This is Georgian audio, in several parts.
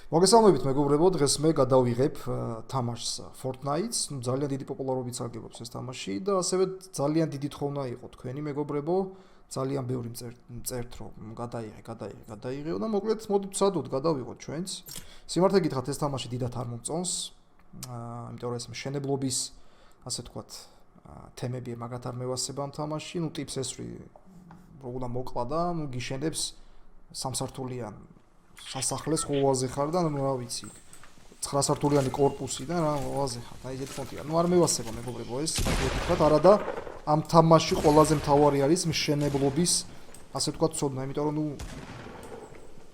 მოგესალმებით მეგობრებო, დღეს მე გადავიღებ თამაშს Fortnite-ს, ძალიან დიდი პოპულარობით სარგებლობს ეს თამაში და ასევე ძალიან დიდი თხოვნა იყო თქვენი მეგობრებო, ძალიან ბევრი მწერთ რომ გადაიღეო და მოკლედ მოდით ვცადოთ გადავიღოთ ჩვენც. სიმართლე გითხრათ ეს თამაში დიდად არ მომწონს, იმიტომ რომ ეს მშენებლობის, ასე ვთქვათ, თემები მაგათ არ მევასება ამ თამაში, ტიპს ესვრი რო უნდა მოკლა და გიშენებს სამსართულიან სასახლეს ხოვაზე ხარ და რა ვიცი 9 სართულიანი корпуსი და რა ხოვაზე ხარ და ისეთ ფონტია. არ მევასება მეგობრებო ეს, გითხრათ, არადა ამ თამაში ყველაზე მთავარი არის მშენებლობის, ასე ვთქვათ, ცოდნა, იმიტომ რომ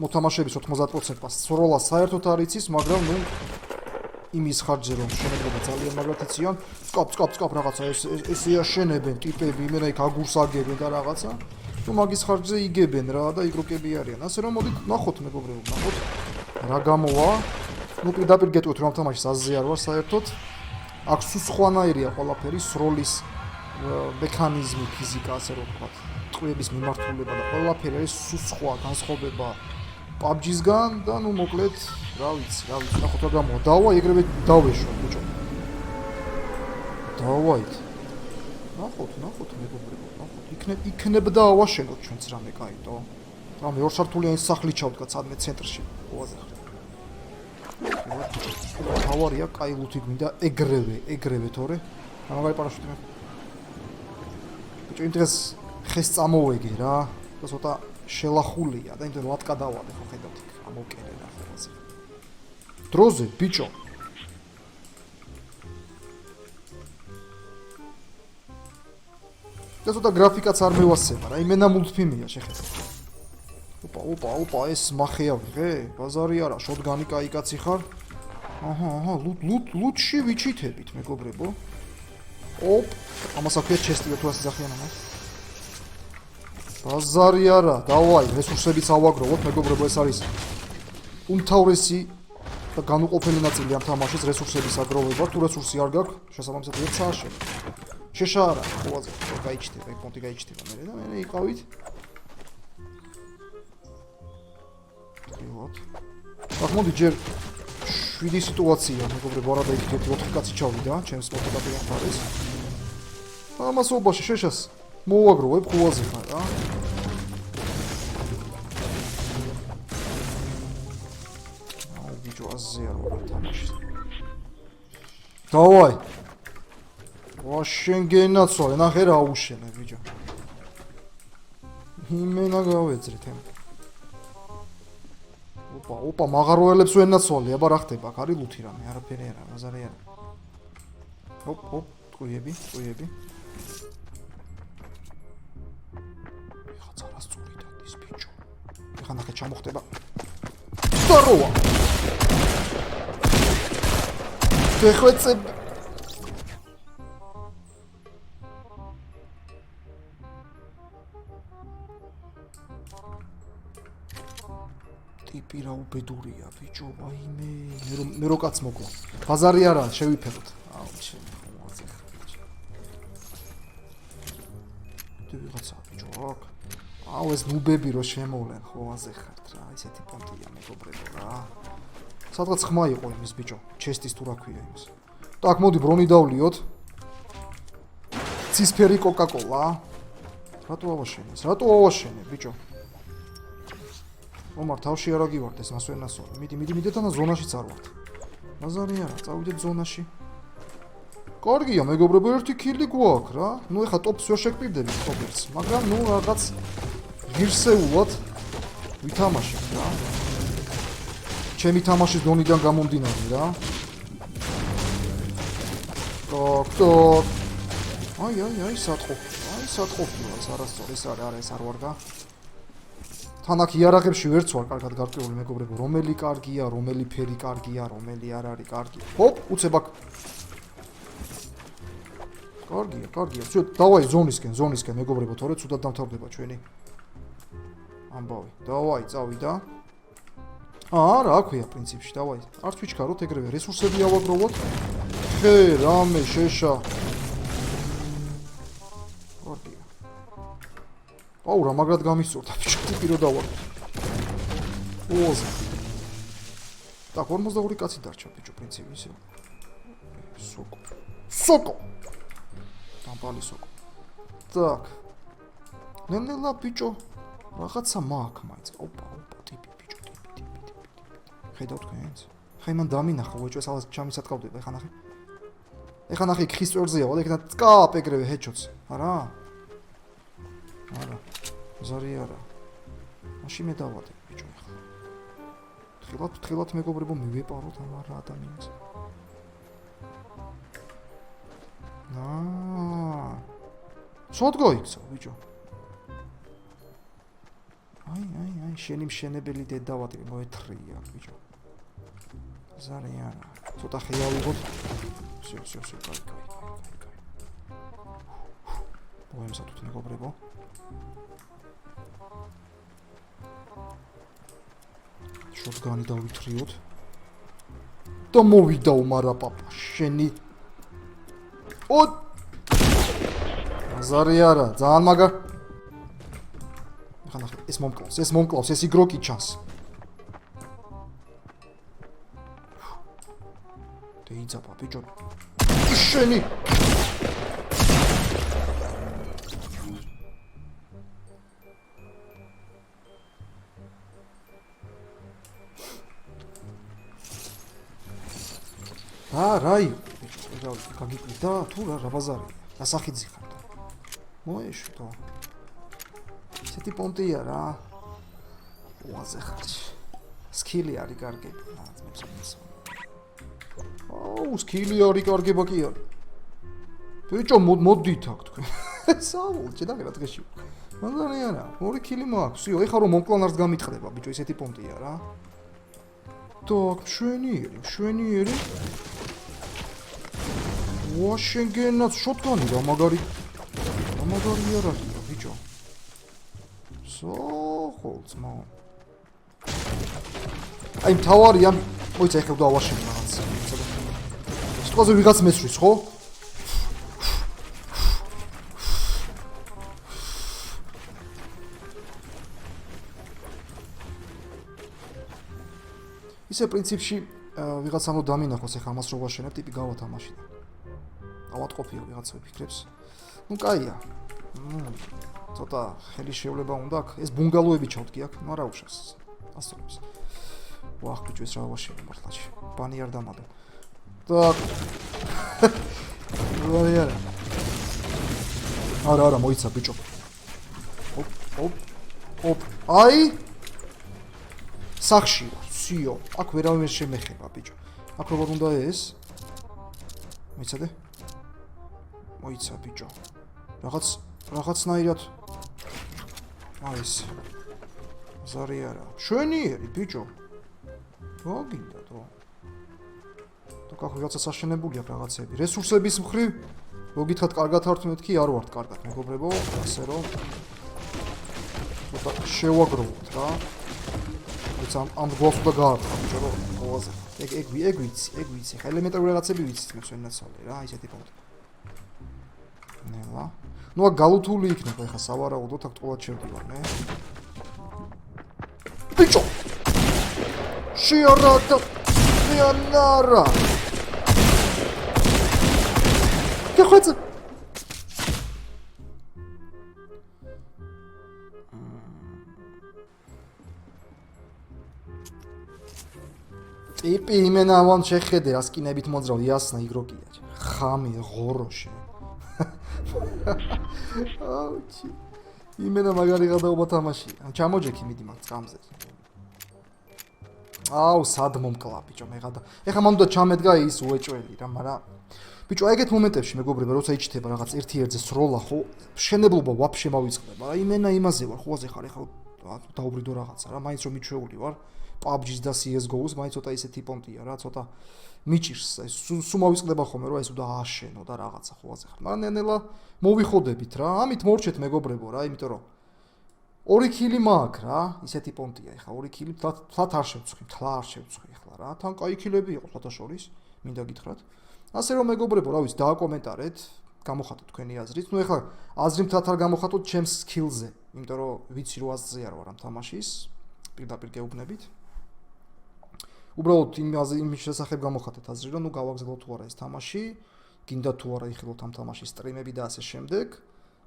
მოთამაშეების 90%-მა სროლა საერთოდ არ იცის, მაგრამ იმის ხარჯზე რომ მშენებლობა ძალიან მაგრად იციან, სკოპ რაღაცა ეს ეაშენებენ ტიპები, იმენა იქ აგურს აგებენ და რაღაცა. მაგის ხარჯზე იგებენ რა და იგროკები არიან. ასე რომ მოდით ნახოთ მეგობრებო, ნახოთ რა გამოვა. პირდაპირ გეტყვით რომ ამ თამაშის აზზე არ ვარ საერთოდ. აქ სხვანაირია ყველაფერი, სროლის მექანიზმი, ფიზიკა, ასე რომ ვთქვათ, ტყვიების მიმართულება და ყველაფერი არის სხვა განსხვავდება PUBG-სგან და მოკლედ, რა ვიცი, ნახოთ რა გამოვა. დავა, ეგრევე დავეშვა, ბიჭო. დავაით. ნახოთ მეგობრებო, ნახოთ. იქნებდა ავაშენოთ ჩვენც რამე კაიტო. რამე ორ სართულიანი სახლი ჩავდგა სადმე ცენტრში, ოვაზე ხარ. თავარია, კაი ლუთი გვინდა ეგრევე თორე. მაგარი პარაშუტი მე. ბიჭო, იმ დღეს ხეს წამოვეგე რა. და ცოტა შელახულია და იმდენ ლატკა დავადე ხო ხედავთ იქ. ამოკერე რა ხაზე. დროზე, ბიჭო. და ცოტა გრაფიკაც არ მევასება რა, იმენა მულტფილმია შეხედე. ოპა, ეს მახეა ვიღე? ბაზარი არა, შოტგანი კაი კაცი ხარ. აჰა, ლუტში ვიჩითებით მეგობრებო. ამას აქვია ჩესტი და თუ ასე ზახიან ამას. ბაზარი არა, დავაი, რესურსებიც ავაგროვოთ მეგობრებო, ეს არის უმთავრესი და განუყოფელი ნაწილი ამ თამაშის რესურსების აგროვება. თუ რესურსი არ გაქვს, შესაბამისად ერთ საათში. შეშარა, ხოვაზე, გაიჩნდება, ეგ პონტი გაიჩნდება მე და მე იყავით. ვიღოთ. ახ მოდი ჯერ 7 სიტუაცია, მეგობრებო, არა და იქ 4 კაცი ჩავიდა, ჩემს მოტივატიურ მხარეს. ამასობაში შეშას მოვაგროვებ ხოვაზე ხარ რა. ბიჭო, აზზე არ ვარ თამაში. დავაი. ვაშენ გენაცვალე, ნახე რა აუშენე, ბიჭო. იმენა გავეძრეთ ემ. ოპა, მაღაროელებს ვენაცვალე, აბა რა ხდება, აქ არის ლუთი რამე, არაფერი არა, ბაზარი არა. ტყვიები. ეხა რას წური დადის, ბიჭო. ეხა ნახე ჩამოხდება. სტაროა. შეხვეწებ ტიპი რა უბედურია ბიჭო, ვაიმე, მე რო კაც მოკლა. ბაზარი არა, შევიფეროთ. აუ, ჩემი ხომაზე ხარ ბიჭო. თუ ვიღაცა ბიჭო, აქ. აუ, ეს ნუბები რო შემოვლენ, ხოვაზე ხართ რა, ისეთი პონტია მეგობრებო რა. სადღაც ხმა იყო იმის ბიჭო, ჩესტის თუ რა ქვია იმის. და აქ მოდი ბრონი დავლიოთ. ცისფერი კოკა-კოლა. რატო ავაშენე ბიჭო? ომარ თავში არა გივარდეს, მას ვერ ნასვალი. მიდი და ზონაშიც არ ვართ. ბაზარი არა, წავიდეთ ზონაში. კარგია მეგობრებო, ერთი კილი გვაქვს რა. ეხა ტოპს ვერ შეგპირდებით ტოპებს, მაგრამ რაღაც ღირსეულად ვითამაშეთ რა. ჩემი თამაშის დონიდან გამომდინარე რა. ტოკ. აი, სატყობია, არასწორი, ეს არა, ეს არ ვარგა. თან აქ იარაღებში ვერც ვარ კარგად გარკვეული მეგობრებო, რომელი კარგია, რომელი ფერი კარგია, რომელი არ არის კარგი. უცებ აქ. კარგია. ვთქვით, დავაი ზონისკენ მეგობრებო, თორე ცუდად დამთავრდება ჩვენი ამბავი. დავაი, წავიდა. რა ქვია პრინციპში, დავაი. არც ვიჩქაროთ ეგრევე, რესურსები ავაგროვოთ. ხე, რამე, შეშა. აუ, რა მაგრად გამისწორდა ბიჭო, ტიპი რო დავარ. ოზ. Так, 42 კაცი დარჩა ბიჭო პრინციპი ისე. სოკო. დამპალი სოკო. Так. ნელა ბიჭო რაღაცა მაქვს მაინც. ოპა, ტიპი ბიჭო, ტიპი. ხედავ თქვენს? ხაი მან დამინახა უეჭვე სადაც ჩამისატყავდება ეხა ნახე. ეხა ნახე ხის წვერზეა, ვადა ეხა წკაპ ეგრევე ჰეჩოც. არა? არა. ზარი არა. მაშინ მე დავადე ბიჭო ეხა. თხილად მეგობრებო მივეპაროთ ამ რა ადამიანს. სოდ გაიქცა ბიჭო. აი, შენი მშენებელი დედავატი მოეთრია ბიჭო. ზარი არა. ცოტა ხეავიღოთ. всё, კაი. მოემსათოთ მეგობრებო. შოტგანი დავითრიოთ. და მოვიდა უმარა პაპა, შენი. ზარი არა, ძალიან მაგარ. ხანა ეს მომკლავს, ეს იგროკი ჩანს. დეიძაბა ბიჭო. შენი. რაი, გაგიკვირდა თუ რა ბაზარი? ასახიძი ხარ. მოეშო. ესეთი პონტია რა. უაზე ხარჯი. სკილი არის კარგები. სკილი არის კარგება კი არის. ბიჭო მოდით აქ თქვენ. საუბრობთ და რა დღეში. მაგარი არა, 2 კილი მაქვს. იო, ეხლა რომ მომკლანარს გამიტყდება ბიჭო, ესეთი პონტია რა. так, შვენიერი. ვაშენგენაც შოტგანი რა მაგარი არა ბიჭო. ხოლმე. აი მთავარი ამ მოიცა ეხლა დავაშენ რაღაც. სიტყვაზე ვიღაც მესვრის, ხო? ისე პრინციპში ვიღაც ამო დამინახოს ეხლა ამას რო ვაშენებ, ტიპი გავათამაშია. ავატყოფია ვიღაცა ვიფიქრებს. ნუ კაია. ცოტა ხელი შევლება უნდა აქ. ეს ბუნგალოები ჩავდგი აქ, ნუ არა უშავს. ასწორებს. ვახ ბიჭო ეს რა ვაშენებ მართლაც. ბანი არ დამადო. так. არა, მოიცა ბიჭო. ოპ. აი. სახში ვარ, სიო. აქ ვერავინ შემეხება ბიჭო. აქ როგორ უნდა ეს? მოიცადე? მოიცა ბიჭო. რაღაცნაირად აი ეს. ზარი არა. შვენიერი ბიჭო. მოგინდა თო. თქო რაღაცა საშენებული აქვს რაღაცები. რესურსების მხრივ მოგითხათ კარგად ვართ მეთქი, არ ვართ კარგად მეგობრებო, ასე რომ ცოტა შევაგროვოთ რა. ეს ამ გვაქვს და გაარკვევ ბიჭო რომ ყველაზე. ეგ ვიცი. ხა ელემენტარული რაღაცები ვიცით მე ჩვენაცვალე რა, ისეთი პონტი. ნელა. ნუ აქ გალუთული იქნება ხა სავარაუდოდ აქ ტყუად შევდივარ მე. ბიჭო. შეარადა. ნარა. გეხოც. ტიპი იმენა ამან შეხედე ასკინებით მოძრავ იასნა იგროკია. ხამი ღოროში. აუჩი. იმენა მაგარი გადაობა თამაშია. ჩამოჯექი მიდი მაგ წამზე. აუ სად მომკლა ბიჭო მე გადა. ეხა მან უნდა ჩამედგა ის უეჭველი რა, მაგრამ ბიჭო ეგეთ მომენტებში მეგობრებო როცა იჩდება რაღაც ერთ-ერთზე სროლა ხო, შენებლობა ვაფშე მავიწყდება. რა იმენა იმაზე ვარ, ხოაზე ხარ ეხა დაუბრიდო რაღაცა რა, მაინც რომ მიჩვეული ვარ. PUBG-ს და CS:GO-ს მაინც ცოტა ისეთი პონტია რა, ცოტა მიჭირს. სულ მოვიწყდება ხოლმე რომ ეს უნდა ააშენო და რაღაცა ხოაზე ხარ. მაგრამ ნელა მოვიხოდებით რა. ამით მორჩეთ მეგობრებო რა, იმიტომ რომ 2 კილი მაქვს რა, ისეთი პონტია ეხა 2 კილი თლათ არ შევწხვი ეხლა რა. თან კაი კილები იყო თლათა შორის, მინდა გითხრათ. ასე რომ მეგობრებო, რა ვიცი, დააკომენტარეთ, გამოხატოთ თქვენი აზრით. ნუ ეხლა აზრი მთლად არ გამოხატოთ ჩემს სკილზე, იმიტომ რომ ვიცი რომ აზრზე არ ვარ ამ თამაშის, პირდაპირ გეუბნებით. უბრალოდ იმის შესახებ გამოხატეთ აზრი, რომ ნუ გავაგზავნოთ თუ არა ეს თამაში, გინდა თუ არა იხილოთ ამ თამაშის სტრიმები და ასე შემდეგ.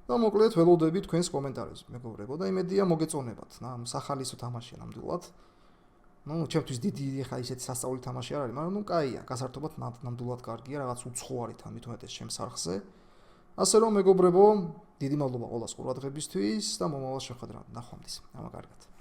და მოკლედ ველოდები თქვენს კომენტარებს, მეგობრებო, და იმედია მოგეწონებათ. სახალისო თამაშია ნამდვილად. ჩემთვის დიდი ხა ისეთი სასწაული თამაში არ არის, მაგრამ კაია, გასართობად ნამდვილად კარგია, რაღაც უცხოარი თამით უმეტეს ჩემს არხზე. ასე რომ მეგობრებო, დიდი მადლობა ყველას ყურადღებისთვის და მომავალ შეხვედრამდე. ნახვამდის. ამაგარგად.